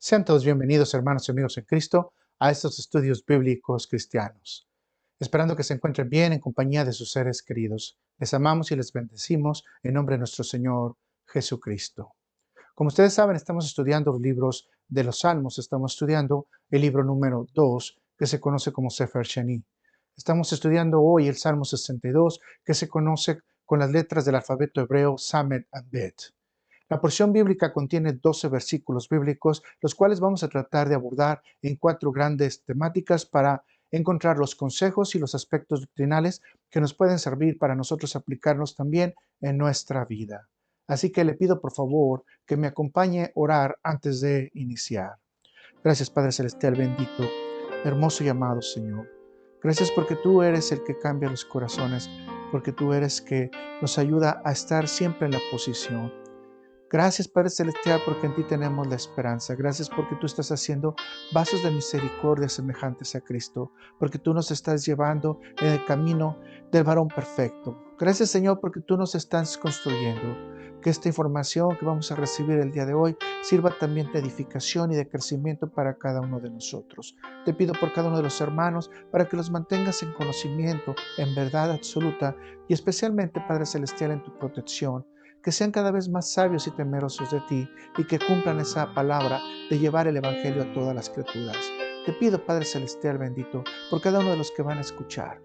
Sean todos bienvenidos, hermanos y amigos en Cristo, a estos estudios bíblicos cristianos. Esperando que se encuentren bien en compañía de sus seres queridos. Les amamos y les bendecimos en nombre de nuestro Señor Jesucristo. Como ustedes saben, estamos estudiando los libros de los Salmos. Estamos estudiando el libro número 2, que se conoce como Sefer Sheni. Estamos estudiando hoy el Salmo 62, que se conoce con las letras del alfabeto hebreo Samed Bet. La porción bíblica contiene 12 versículos bíblicos, los cuales vamos a tratar de abordar en 4 grandes temáticas para encontrar los consejos y los aspectos doctrinales que nos pueden servir para nosotros aplicarlos también en nuestra vida. Así que le pido por favor que me acompañe a orar antes de iniciar. Gracias Padre Celestial bendito, hermoso y amado Señor. Gracias porque tú eres el que cambia los corazones, porque tú eres que nos ayuda a estar siempre en la posición. Gracias, Padre Celestial, porque en ti tenemos la esperanza. Gracias porque tú estás haciendo vasos de misericordia semejantes a Cristo, porque tú nos estás llevando en el camino del varón perfecto. Gracias, Señor, porque tú nos estás construyendo. Que esta información que vamos a recibir el día de hoy sirva también de edificación y de crecimiento para cada uno de nosotros. Te pido por cada uno de los hermanos para que los mantengas en conocimiento, en verdad absoluta y especialmente, Padre Celestial, en tu protección. Que sean cada vez más sabios y temerosos de ti y que cumplan esa palabra de llevar el Evangelio a todas las criaturas. Te pido, Padre Celestial bendito, por cada uno de los que van a escuchar,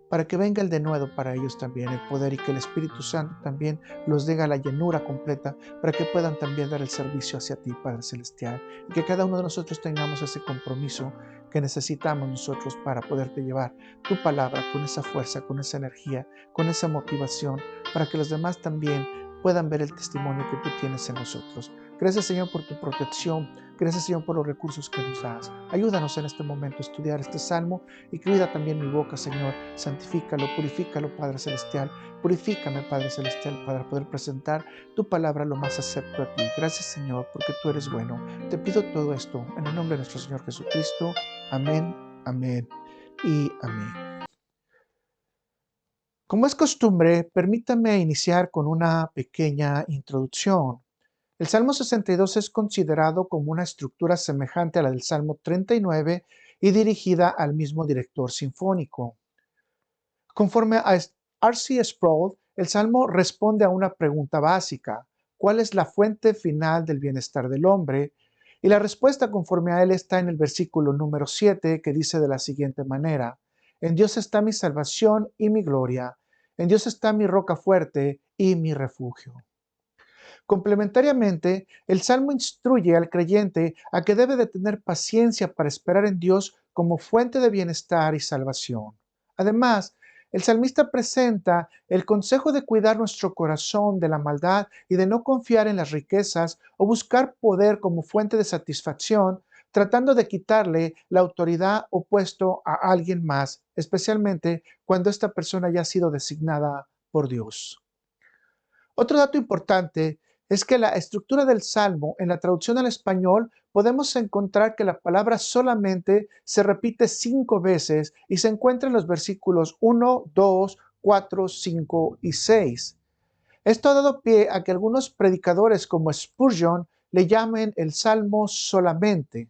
para que venga el denuedo para ellos también, el poder, y que el Espíritu Santo también los dé la llenura completa para que puedan también dar el servicio hacia ti, Padre Celestial, y que cada uno de nosotros tengamos ese compromiso que necesitamos nosotros para poderte llevar tu palabra con esa fuerza, con esa energía, con esa motivación, para que los demás también puedan ver el testimonio que tú tienes en nosotros. Gracias, Señor, por tu protección. Gracias, Señor, por los recursos que nos das. Ayúdanos en este momento a estudiar este salmo y cuida también mi boca, Señor. Santifícalo, purifícalo, Padre Celestial. Purifícame, Padre Celestial, para poder presentar tu palabra lo más acepto a ti. Gracias, Señor, porque tú eres bueno. Te pido todo esto en el nombre de nuestro Señor Jesucristo. Amén, amén y amén. Como es costumbre, permítame iniciar con una pequeña introducción. El Salmo 62 es considerado como una estructura semejante a la del Salmo 39 y dirigida al mismo director sinfónico. Conforme a R.C. Sproul, el Salmo responde a una pregunta básica: ¿cuál es la fuente final del bienestar del hombre? Y la respuesta conforme a él está en el versículo número 7, que dice de la siguiente manera: en Dios está mi salvación y mi gloria, en Dios está mi roca fuerte y mi refugio. Complementariamente, el Salmo instruye al creyente a que debe de tener paciencia para esperar en Dios como fuente de bienestar y salvación. Además, el salmista presenta el consejo de cuidar nuestro corazón de la maldad y de no confiar en las riquezas o buscar poder como fuente de satisfacción, tratando de quitarle la autoridad o puesto a alguien más, especialmente cuando esta persona ya ha sido designada por Dios. Otro dato importante es que la estructura del Salmo, en la traducción al español, podemos encontrar que la palabra solamente se repite 5 veces y se encuentra en los versículos 1, 2, 4, 5 y 6. Esto ha dado pie a que algunos predicadores como Spurgeon le llamen el Salmo solamente.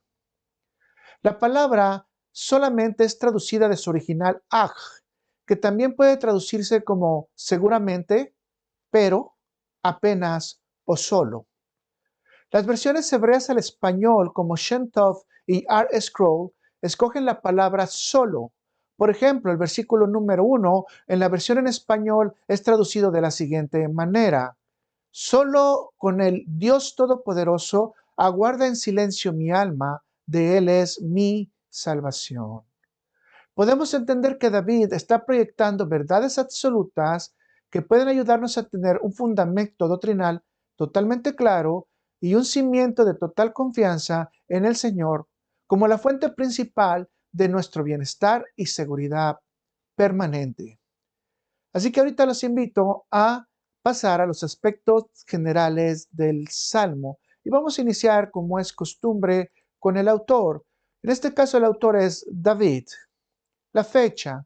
La palabra solamente es traducida de su original aj, que también puede traducirse como seguramente, pero, apenas o solo. Las versiones hebreas al español como Shem Tov y R. Scroll escogen la palabra solo. Por ejemplo, el versículo número 1 en la versión en español es traducido de la siguiente manera: solo con el Dios Todopoderoso aguarda en silencio mi alma, de Él es mi salvación. Podemos entender que David está proyectando verdades absolutas que pueden ayudarnos a tener un fundamento doctrinal totalmente claro y un cimiento de total confianza en el Señor como la fuente principal de nuestro bienestar y seguridad permanente. Así que ahorita los invito a pasar a los aspectos generales del Salmo y vamos a iniciar, como es costumbre, con el autor. En este caso el autor es David. La fecha.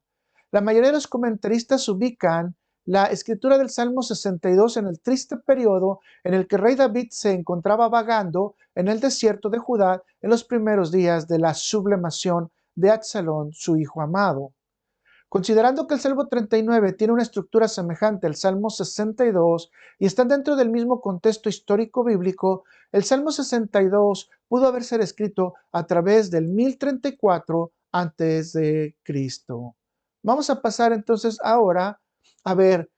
La mayoría de los comentaristas ubican la escritura del Salmo 62 en el triste periodo en el que el rey David se encontraba vagando en el desierto de Judá en los primeros días de la sublimación de Absalón, su hijo amado. Considerando que el Salmo 39 tiene una estructura semejante al Salmo 62 y están dentro del mismo contexto histórico bíblico, el Salmo 62 pudo haber sido escrito a través del 1034 antes de Cristo. Vamos a pasar entonces ahora a ver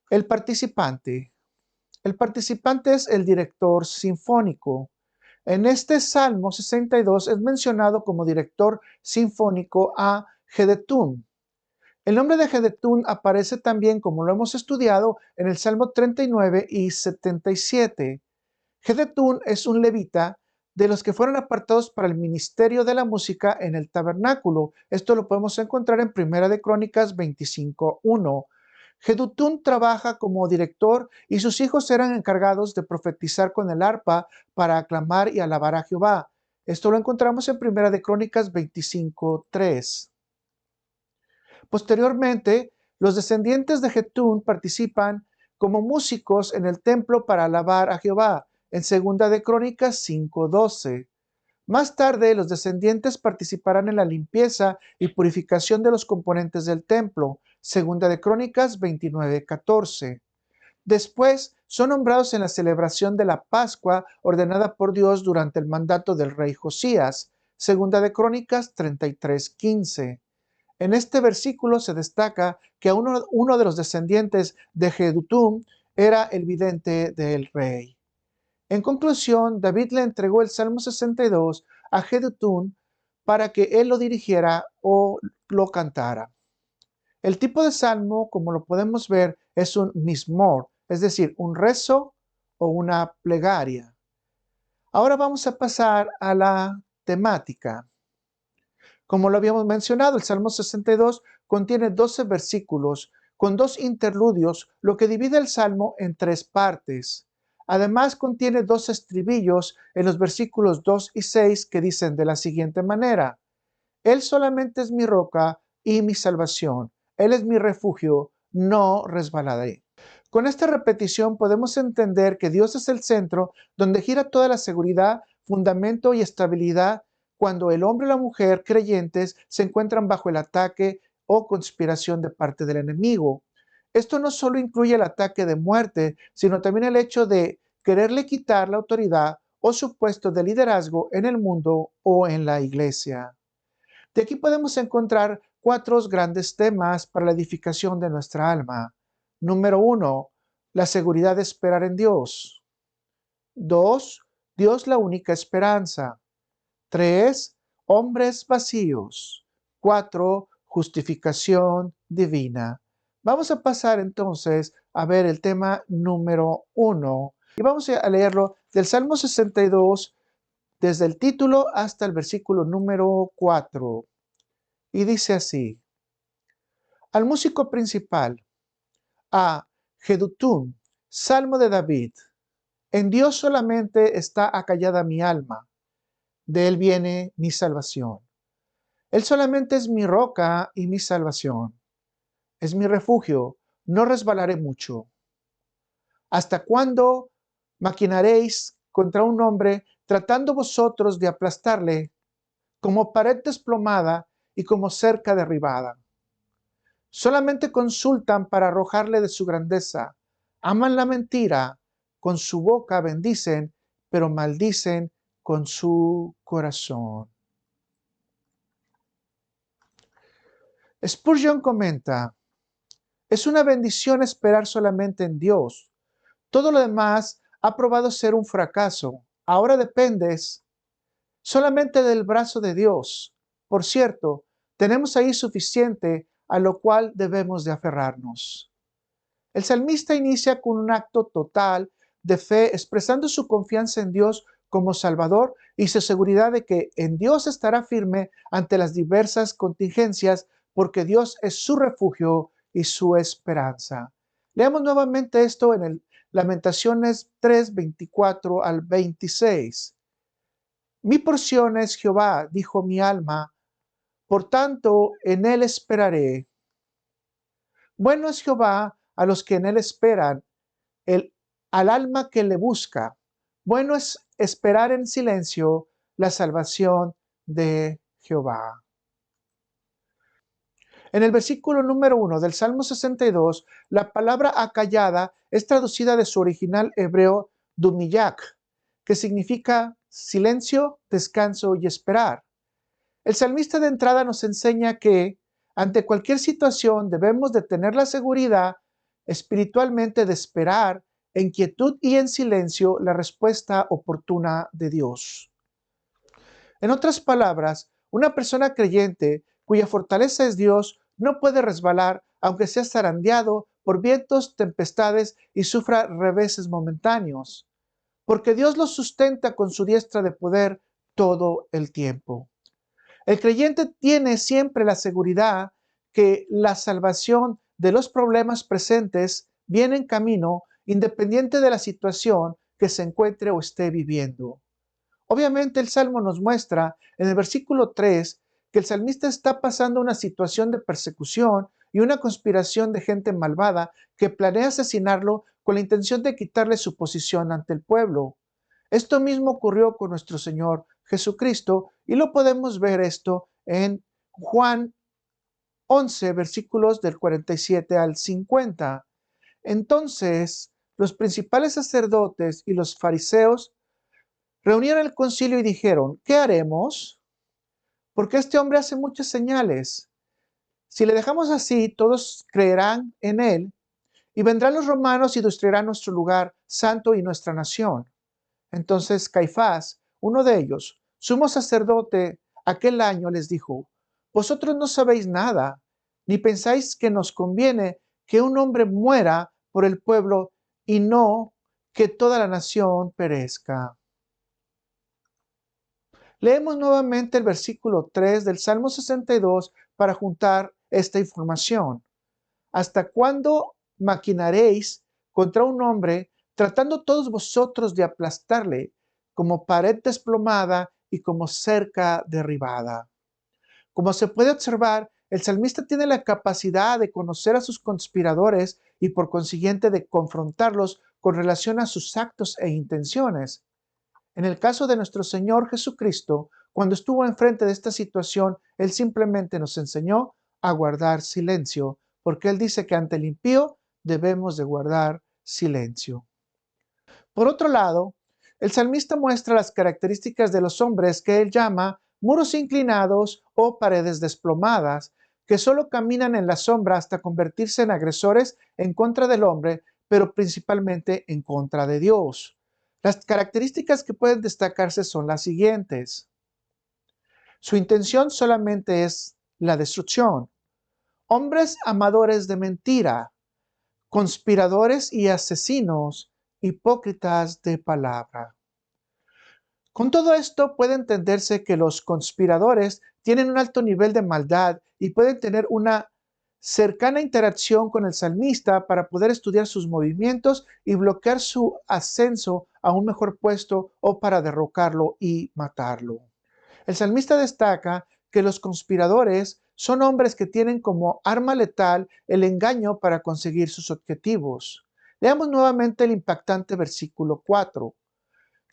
el participante. El participante es el director sinfónico. En este Salmo 62 es mencionado como director sinfónico a Jedutún. El nombre de Jedutún aparece también, como lo hemos estudiado, en el Salmo 39 y 77. Jedutún es un levita de los que fueron apartados para el ministerio de la música en el tabernáculo. Esto lo podemos encontrar en Primera de Crónicas 25:1. Jedutún trabaja como director y sus hijos eran encargados de profetizar con el arpa para aclamar y alabar a Jehová. Esto lo encontramos en Primera de Crónicas 25:3. Posteriormente, los descendientes de Jedutún participan como músicos en el templo para alabar a Jehová, en Segunda de Crónicas 5:12. Más tarde, los descendientes participarán en la limpieza y purificación de los componentes del templo, Segunda de Crónicas 29:14. Después, son nombrados en la celebración de la Pascua ordenada por Dios durante el mandato del rey Josías, Segunda de Crónicas 33:15. En este versículo se destaca que uno de los descendientes de Jedutún era el vidente del rey. En conclusión, David le entregó el Salmo 62 a Jedutún para que él lo dirigiera o lo cantara. El tipo de salmo, como lo podemos ver, es un mismor, es decir, un rezo o una plegaria. Ahora vamos a pasar a la temática. Como lo habíamos mencionado, el Salmo 62 contiene 12 versículos con 2 interludios, lo que divide el Salmo en 3 partes. Además, contiene 2 estribillos en los versículos 2 y 6 que dicen de la siguiente manera: Él solamente es mi roca y mi salvación. Él es mi refugio, no resbalaré. Con esta repetición podemos entender que Dios es el centro donde gira toda la seguridad, fundamento y estabilidad cuando el hombre y la mujer creyentes se encuentran bajo el ataque o conspiración de parte del enemigo. Esto no solo incluye el ataque de muerte, sino también el hecho de quererle quitar la autoridad o su puesto de liderazgo en el mundo o en la iglesia. De aquí podemos encontrar 4 grandes temas para la edificación de nuestra alma. Número 1, la seguridad de esperar en Dios. 2, Dios la única esperanza. 3, hombres vacíos. 4, justificación divina. Vamos a pasar entonces a ver el tema número 1 y vamos a leerlo del Salmo 62 desde el título hasta el versículo número 4. Y dice así: al músico principal, a Jedutún, Salmo de David. En Dios solamente está acallada mi alma, de Él viene mi salvación. Él solamente es mi roca y mi salvación. Es mi refugio, no resbalaré mucho. ¿Hasta cuándo maquinaréis contra un hombre, tratando vosotros de aplastarle como pared desplomada y como cerca derribada? Solamente consultan para arrojarle de su grandeza. Aman la mentira, con su boca bendicen, pero maldicen con su corazón. Spurgeon comenta: es una bendición esperar solamente en Dios. Todo lo demás ha probado ser un fracaso. Ahora dependes solamente del brazo de Dios. Por cierto, tenemos ahí suficiente a lo cual debemos de aferrarnos. El salmista inicia con un acto total de fe, expresando su confianza en Dios como Salvador y su seguridad de que en Dios estará firme ante las diversas contingencias, porque Dios es su refugio y su esperanza. Leamos nuevamente esto en el Lamentaciones 3, 24 al 26. Mi porción es Jehová, dijo mi alma, por tanto en él esperaré. Bueno es Jehová a los que en él esperan, al alma que le busca. Bueno es esperar en silencio la salvación de Jehová. En el versículo número 1 del Salmo 62, la palabra acallada es traducida de su original hebreo dumiyak, que significa silencio, descanso y esperar. El salmista de entrada nos enseña que ante cualquier situación debemos de tener la seguridad espiritualmente de esperar en quietud y en silencio la respuesta oportuna de Dios. En otras palabras, una persona creyente cuya fortaleza es Dios no puede resbalar aunque sea zarandeado por vientos, tempestades y sufra reveses momentáneos, porque Dios lo sustenta con su diestra de poder todo el tiempo. El creyente tiene siempre la seguridad que la salvación de los problemas presentes viene en camino independiente de la situación que se encuentre o esté viviendo. Obviamente el Salmo nos muestra en el versículo 3 que el salmista está pasando una situación de persecución y una conspiración de gente malvada que planea asesinarlo con la intención de quitarle su posición ante el pueblo. Esto mismo ocurrió con nuestro Señor Jesucristo y lo podemos ver esto en Juan 11, versículos del 47 al 50. Entonces, los principales sacerdotes y los fariseos reunieron el concilio y dijeron, ¿qué haremos? Porque este hombre hace muchas señales. Si le dejamos así, todos creerán en él y vendrán los romanos y destruirán nuestro lugar santo y nuestra nación. Entonces Caifás, uno de ellos, sumo sacerdote, aquel año les dijo, vosotros no sabéis nada, ni pensáis que nos conviene que un hombre muera por el pueblo y no que toda la nación perezca. Leemos nuevamente el versículo 3 del Salmo 62 para juntar esta información. ¿Hasta cuándo maquinaréis contra un hombre, tratando todos vosotros de aplastarle como pared desplomada y como cerca derribada? Como se puede observar, el salmista tiene la capacidad de conocer a sus conspiradores y por consiguiente de confrontarlos con relación a sus actos e intenciones. En el caso de nuestro Señor Jesucristo, cuando estuvo enfrente de esta situación, Él simplemente nos enseñó a guardar silencio, porque Él dice que ante el impío debemos de guardar silencio. Por otro lado, el salmista muestra las características de los hombres que Él llama muros inclinados o paredes desplomadas, que solo caminan en la sombra hasta convertirse en agresores en contra del hombre, pero principalmente en contra de Dios. Las características que pueden destacarse son las siguientes. Su intención solamente es la destrucción. Hombres amadores de mentira, conspiradores y asesinos, hipócritas de palabra. Con todo esto puede entenderse que los conspiradores tienen un alto nivel de maldad y pueden tener una cercana interacción con el salmista para poder estudiar sus movimientos y bloquear su ascenso a un mejor puesto o para derrocarlo y matarlo. El salmista destaca que los conspiradores son hombres que tienen como arma letal el engaño para conseguir sus objetivos. Leamos nuevamente el impactante versículo 4.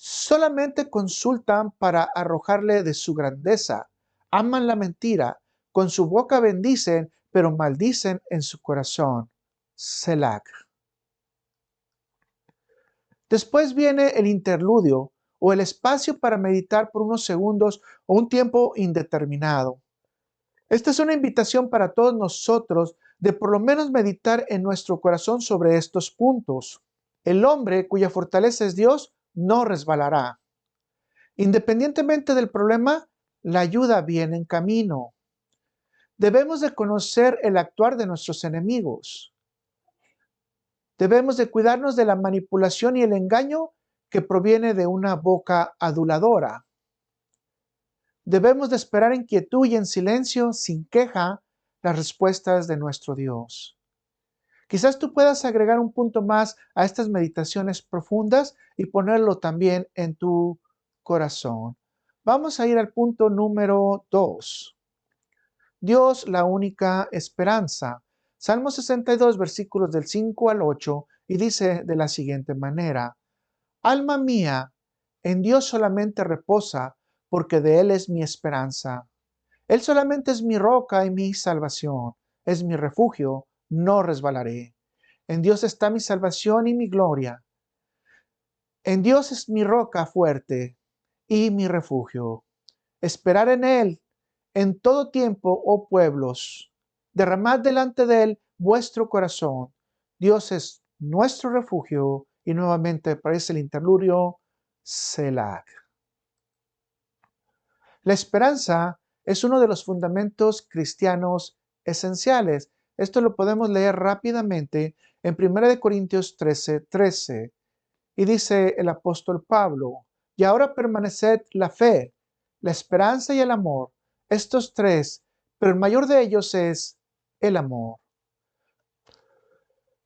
Solamente consultan para arrojarle de su grandeza. Aman la mentira. Con su boca bendicen, pero maldicen en su corazón. Selah. Después viene el interludio o el espacio para meditar por unos segundos o un tiempo indeterminado. Esta es una invitación para todos nosotros de por lo menos meditar en nuestro corazón sobre estos puntos. El hombre cuya fortaleza es Dios no resbalará. Independientemente del problema, la ayuda viene en camino. Debemos de conocer el actuar de nuestros enemigos. Debemos de cuidarnos de la manipulación y el engaño que proviene de una boca aduladora. Debemos de esperar en quietud y en silencio, sin queja, las respuestas de nuestro Dios. Quizás tú puedas agregar un punto más a estas meditaciones profundas y ponerlo también en tu corazón. Vamos a ir al punto número 2. Dios, la única esperanza. Salmo 62, versículos del 5 al 8, y dice de la siguiente manera: Alma mía, en Dios solamente reposa, porque de Él es mi esperanza. Él solamente es mi roca y mi salvación, es mi refugio, no resbalaré. En Dios está mi salvación y mi gloria. En Dios es mi roca fuerte y mi refugio. Esperar en Él en todo tiempo, oh pueblos. Derramad delante de Él vuestro corazón. Dios es nuestro refugio. Y nuevamente aparece el interludio Selah. La esperanza es uno de los fundamentos cristianos esenciales. Esto lo podemos leer rápidamente en 1 Corintios 13:13. Y dice el apóstol Pablo: y ahora permaneced la fe, la esperanza y el amor, estos tres, pero el mayor de ellos es el amor.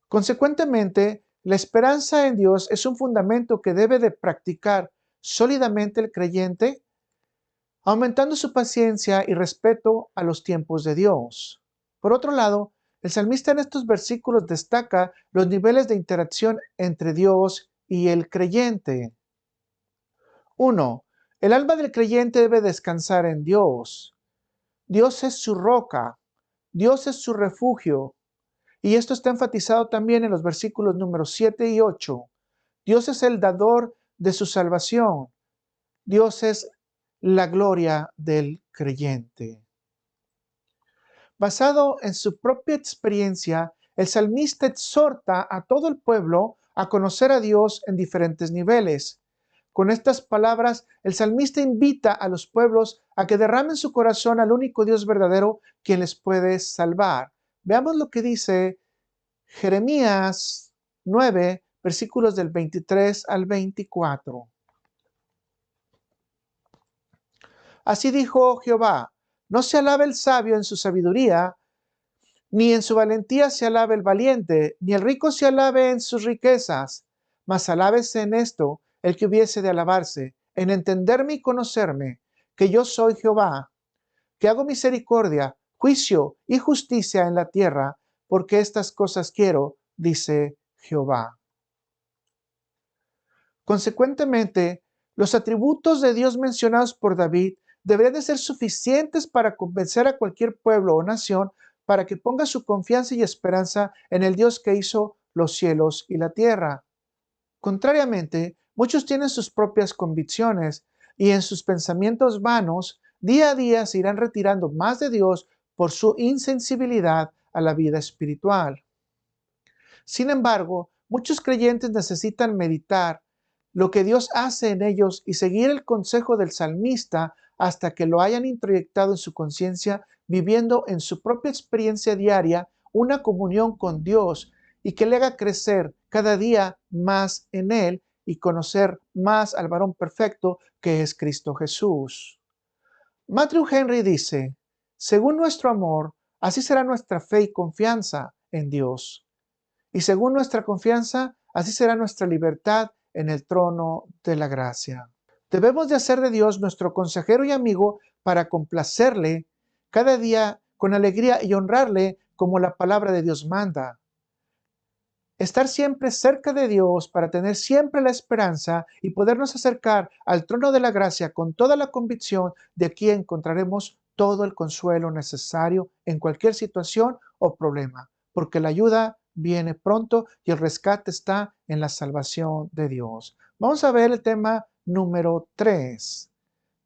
Consecuentemente, la esperanza en Dios es un fundamento que debe de practicar sólidamente el creyente, aumentando su paciencia y respeto a los tiempos de Dios. Por otro lado, el salmista en estos versículos destaca los niveles de interacción entre Dios y el creyente. 1. El alma del creyente debe descansar en Dios. Dios es su roca, Dios es su refugio. Y esto está enfatizado también en los versículos números 7 y 8. Dios es el dador de su salvación. Dios es la gloria del creyente. Basado en su propia experiencia, el salmista exhorta a todo el pueblo a conocer a Dios en diferentes niveles. Con estas palabras, el salmista invita a los pueblos a que derramen su corazón al único Dios verdadero quien les puede salvar. Veamos lo que dice Jeremías 9, versículos del 23 al 24. Así dijo Jehová: no se alabe el sabio en su sabiduría, ni en su valentía se alabe el valiente, ni el rico se alabe en sus riquezas, mas alábese en esto el que hubiese de alabarse, en entenderme y conocerme, que yo soy Jehová, que hago misericordia, juicio y justicia en la tierra, porque estas cosas quiero, dice Jehová. Consecuentemente, los atributos de Dios mencionados por David deberían de ser suficientes para convencer a cualquier pueblo o nación para que ponga su confianza y esperanza en el Dios que hizo los cielos y la tierra. Contrariamente, muchos tienen sus propias convicciones y en sus pensamientos vanos, día a día se irán retirando más de Dios por su insensibilidad a la vida espiritual. Sin embargo, muchos creyentes necesitan meditar lo que Dios hace en ellos y seguir el consejo del salmista hasta que lo hayan introyectado en su conciencia, viviendo en su propia experiencia diaria una comunión con Dios y que le haga crecer cada día más en Él y conocer más al varón perfecto que es Cristo Jesús. Matthew Henry dice: según nuestro amor, así será nuestra fe y confianza en Dios. Y según nuestra confianza, así será nuestra libertad en el trono de la gracia. Debemos de hacer de Dios nuestro consejero y amigo para complacerle cada día con alegría y honrarle como la palabra de Dios manda. Estar siempre cerca de Dios para tener siempre la esperanza y podernos acercar al trono de la gracia con toda la convicción de que encontraremos todo el consuelo necesario en cualquier situación o problema, porque la ayuda viene pronto y el rescate está en la salvación de Dios. Vamos a ver el tema número 3,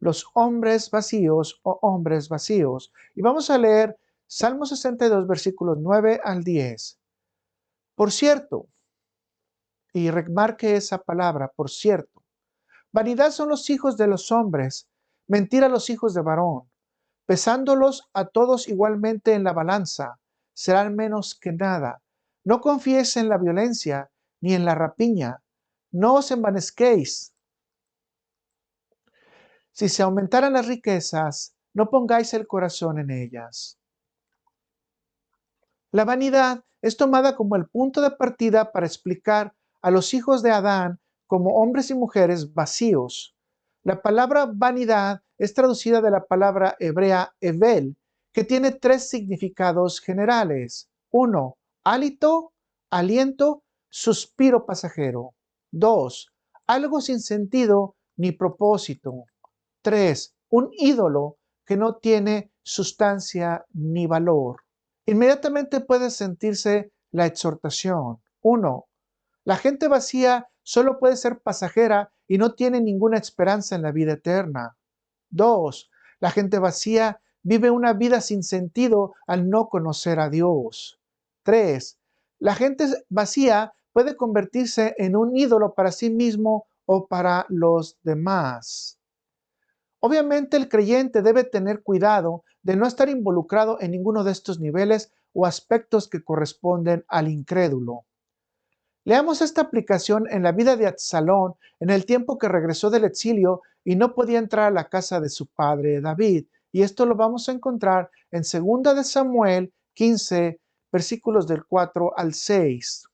los hombres vacíos o hombres vacíos. Y vamos a leer Salmo 62, versículos 9 al 10. Por cierto, y remarque esa palabra, por cierto, vanidad son los hijos de los hombres, mentira los hijos de varón. Pesándolos a todos igualmente en la balanza, serán menos que nada. No confiéis en la violencia, ni en la rapiña. No os envanezquéis. Si se aumentaran las riquezas, no pongáis el corazón en ellas. La vanidad es tomada como el punto de partida para explicar a los hijos de Adán como hombres y mujeres vacíos. La palabra vanidad es traducida de la palabra hebrea evel, que tiene tres significados generales. 1. Hálito, aliento, suspiro pasajero. 2. Algo sin sentido ni propósito. 3. Un ídolo que no tiene sustancia ni valor. Inmediatamente puede sentirse la exhortación. 1. La gente vacía solo puede ser pasajera y no tiene ninguna esperanza en la vida eterna. 2. La gente vacía vive una vida sin sentido al no conocer a Dios. 3. La gente vacía puede convertirse en un ídolo para sí mismo o para los demás. Obviamente el creyente debe tener cuidado de no estar involucrado en ninguno de estos niveles o aspectos que corresponden al incrédulo. Leamos esta aplicación en la vida de Absalón en el tiempo que regresó del exilio y no podía entrar a la casa de su padre David. Y esto lo vamos a encontrar en 2 de Samuel 15, versículos del 4 al 6.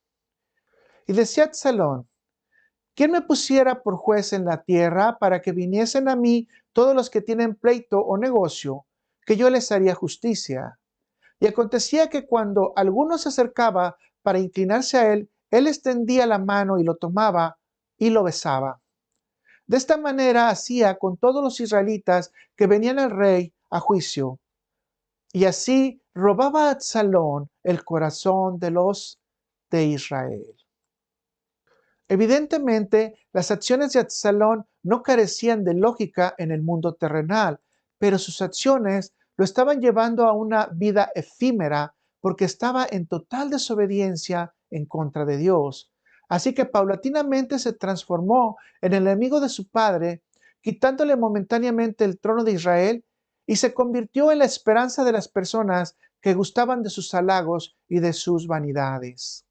Y decía Absalón: ¿quién me pusiera por juez en la tierra para que viniesen a mí todos los que tienen pleito o negocio, que yo les haría justicia? Y acontecía que cuando alguno se acercaba para inclinarse a él, él extendía la mano y lo tomaba y lo besaba. De esta manera hacía con todos los israelitas que venían al rey a juicio. Y así robaba a Absalón el corazón de los de Israel. Evidentemente, las acciones de Absalón no carecían de lógica en el mundo terrenal, pero sus acciones lo estaban llevando a una vida efímera porque estaba en total desobediencia en contra de Dios. Así que paulatinamente se transformó en el enemigo de su padre, quitándole momentáneamente el trono de Israel, y se convirtió en la esperanza de las personas que gustaban de sus halagos y de sus vanidades.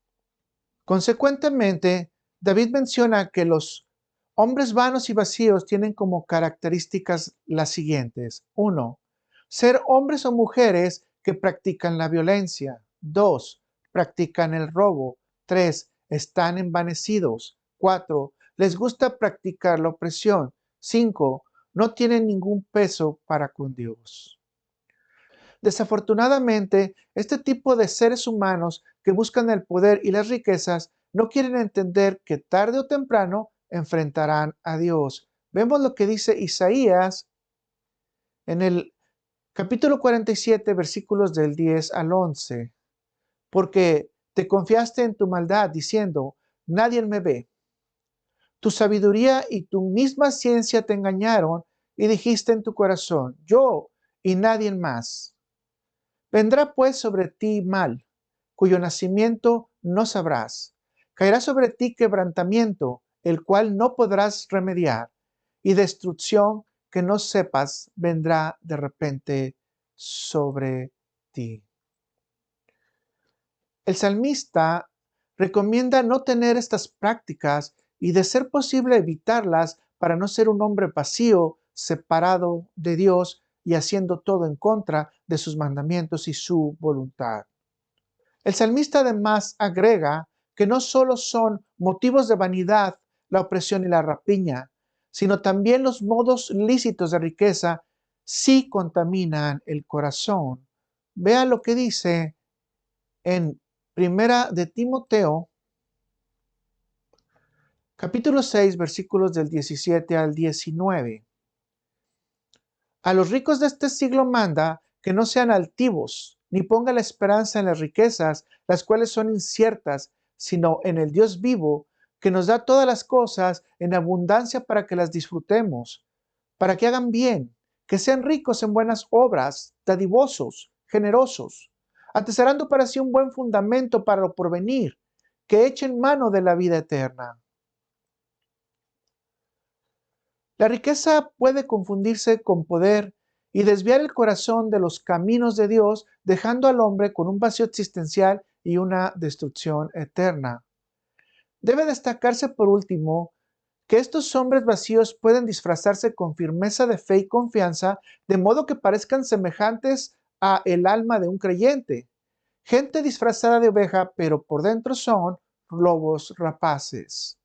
Consecuentemente, David menciona que los hombres vanos y vacíos tienen como características las siguientes. 1. Ser hombres o mujeres que practican la violencia. 2. Practican el robo. 3. Están envanecidos. 4. Les gusta practicar la opresión. 5. No tienen ningún peso para con Dios. Desafortunadamente, este tipo de seres humanos que buscan el poder y las riquezas no quieren entender que tarde o temprano enfrentarán a Dios. Vemos lo que dice Isaías en el capítulo 47, versículos del 10 al 11. Porque te confiaste en tu maldad diciendo: nadie me ve. Tu sabiduría y tu misma ciencia te engañaron y dijiste en tu corazón: yo y nadie más. Vendrá pues sobre ti mal, cuyo nacimiento no sabrás. Caerá sobre ti quebrantamiento, el cual no podrás remediar, y destrucción que no sepas vendrá de repente sobre ti. El salmista recomienda no tener estas prácticas y, de ser posible, evitarlas para no ser un hombre vacío, separado de Dios y haciendo todo en contra de sus mandamientos y su voluntad. El salmista además agrega que no solo son motivos de vanidad la opresión y la rapiña, sino también los modos lícitos de riqueza sí contaminan el corazón. Vea lo que dice en Primera de Timoteo, capítulo 6, versículos del 17 al 19. A los ricos de este siglo manda que no sean altivos, ni ponga la esperanza en las riquezas, las cuales son inciertas, sino en el Dios vivo, que nos da todas las cosas en abundancia para que las disfrutemos, para que hagan bien, que sean ricos en buenas obras, dadivosos, generosos, atesorando para sí un buen fundamento para lo porvenir, que echen mano de la vida eterna. La riqueza puede confundirse con poder y desviar el corazón de los caminos de Dios, dejando al hombre con un vacío existencial y una destrucción eterna. Debe destacarse por último que estos hombres vacíos pueden disfrazarse con firmeza de fe y confianza, de modo que parezcan semejantes a el alma de un creyente. Gente disfrazada de oveja, pero por dentro son lobos rapaces.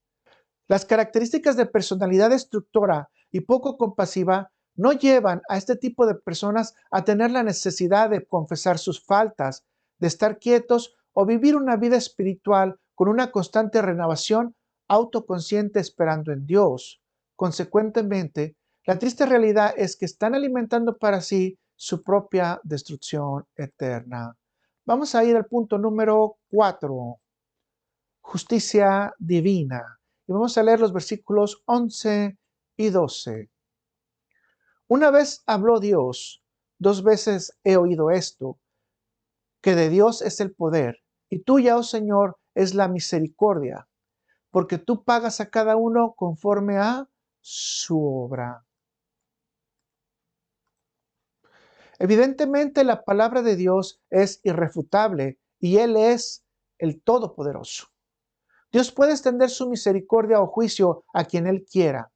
Las características de personalidad destructora y poco compasiva no llevan a este tipo de personas a tener la necesidad de confesar sus faltas, de estar quietos o vivir una vida espiritual con una constante renovación autoconsciente esperando en Dios. Consecuentemente, la triste realidad es que están alimentando para sí su propia destrucción eterna. Vamos a ir al punto número 4, justicia divina. Y vamos a leer los versículos 11 y 12. Una vez habló Dios, 2 veces he oído esto, que de Dios es el poder, y tuya, oh Señor, es la misericordia, porque tú pagas a cada uno conforme a su obra. Evidentemente, la palabra de Dios es irrefutable y Él es el Todopoderoso. Dios puede extender su misericordia o juicio a quien Él quiera.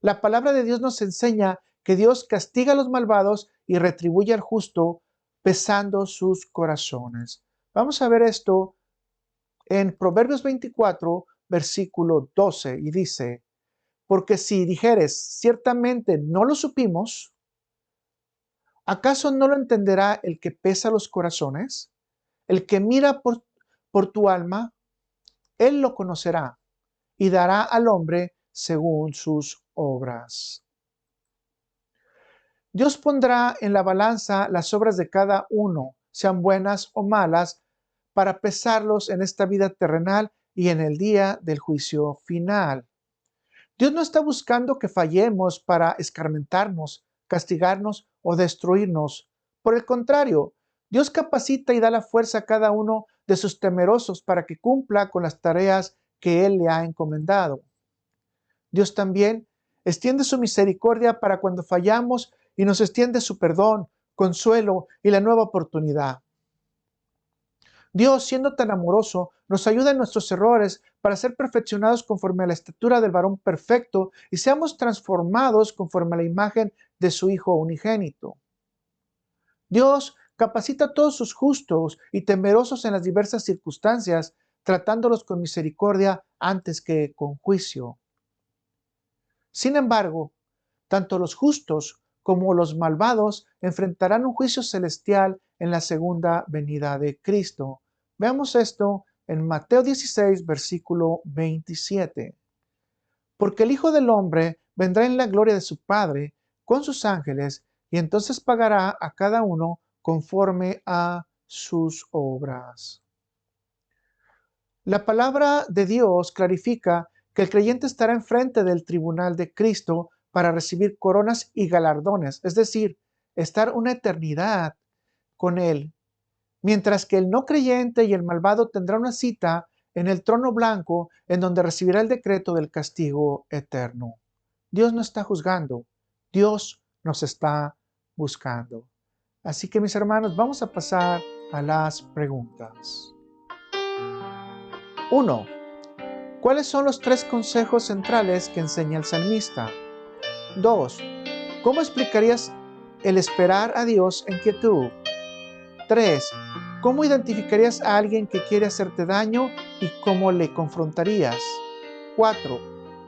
La palabra de Dios nos enseña que Dios castiga a los malvados y retribuye al justo, pesando sus corazones. Vamos a ver esto en Proverbios 24, versículo 12, y dice, porque si dijeres, ciertamente no lo supimos, ¿acaso no lo entenderá el que pesa los corazones? El que mira por tu alma, él lo conocerá y dará al hombre según sus obras. Dios pondrá en la balanza las obras de cada uno, sean buenas o malas, para pesarlos en esta vida terrenal y en el día del juicio final. Dios no está buscando que fallemos para escarmentarnos, castigarnos o destruirnos. Por el contrario, Dios capacita y da la fuerza a cada uno de sus temerosos para que cumpla con las tareas que Él le ha encomendado. Dios también extiende su misericordia para cuando fallamos y nos extiende su perdón, consuelo y la nueva oportunidad. Dios, siendo tan amoroso, nos ayuda en nuestros errores para ser perfeccionados conforme a la estatura del varón perfecto y seamos transformados conforme a la imagen de su Hijo unigénito. Dios capacita a todos sus justos y temerosos en las diversas circunstancias, tratándolos con misericordia antes que con juicio. Sin embargo, tanto los justos como los malvados enfrentarán un juicio celestial en la segunda venida de Cristo. Veamos esto en Mateo 16, versículo 27. Porque el Hijo del Hombre vendrá en la gloria de su Padre con sus ángeles y entonces pagará a cada uno conforme a sus obras. La palabra de Dios clarifica que el creyente estará enfrente del tribunal de Cristo para recibir coronas y galardones, es decir, estar una eternidad con Él, mientras que el no creyente y el malvado tendrá una cita en el trono blanco en donde recibirá el decreto del castigo eterno. Dios no está juzgando, Dios nos está buscando. Así que mis hermanos, vamos a pasar a las preguntas. 1. ¿Cuáles son los 3 consejos centrales que enseña el salmista? 2. ¿Cómo explicarías el esperar a Dios en quietud? 3. ¿Cómo identificarías a alguien que quiere hacerte daño y cómo le confrontarías? 4.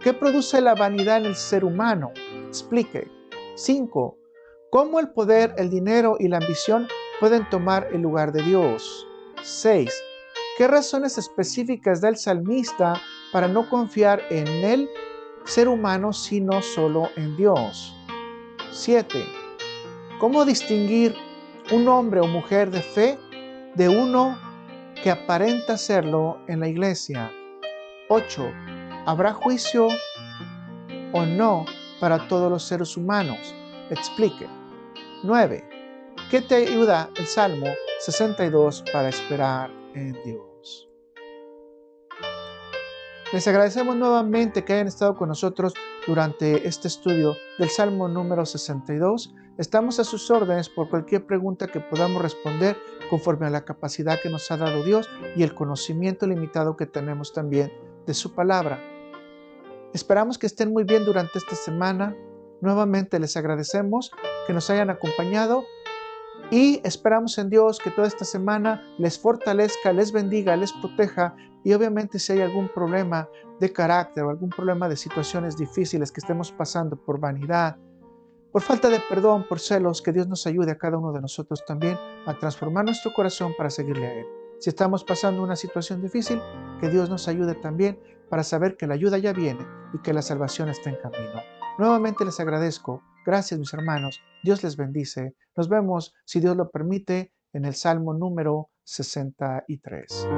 ¿Qué produce la vanidad en el ser humano? Explique. 5. ¿Cómo el poder, el dinero y la ambición pueden tomar el lugar de Dios? 6. ¿Qué razones específicas da el salmista para no confiar en el ser humano sino solo en Dios? 7. ¿Cómo distinguir un hombre o mujer de fe de uno que aparenta serlo en la iglesia? 8. ¿Habrá juicio o no para todos los seres humanos? Explique. 9. ¿Qué te ayuda el Salmo 62 para esperar en Dios? Les agradecemos nuevamente que hayan estado con nosotros durante este estudio del Salmo número 62. Estamos a sus órdenes por cualquier pregunta que podamos responder conforme a la capacidad que nos ha dado Dios y el conocimiento limitado que tenemos también de su palabra. Esperamos que estén muy bien durante esta semana. Nuevamente les agradecemos que nos hayan acompañado y esperamos en Dios que toda esta semana les fortalezca, les bendiga, les proteja y obviamente si hay algún problema de carácter o algún problema de situaciones difíciles que estemos pasando por vanidad, por falta de perdón, por celos, que Dios nos ayude a cada uno de nosotros también a transformar nuestro corazón para seguirle a Él. Si estamos pasando una situación difícil, que Dios nos ayude también para saber que la ayuda ya viene y que la salvación está en camino. Nuevamente les agradezco. Gracias, mis hermanos. Dios les bendice. Nos vemos, si Dios lo permite, en el Salmo número 63.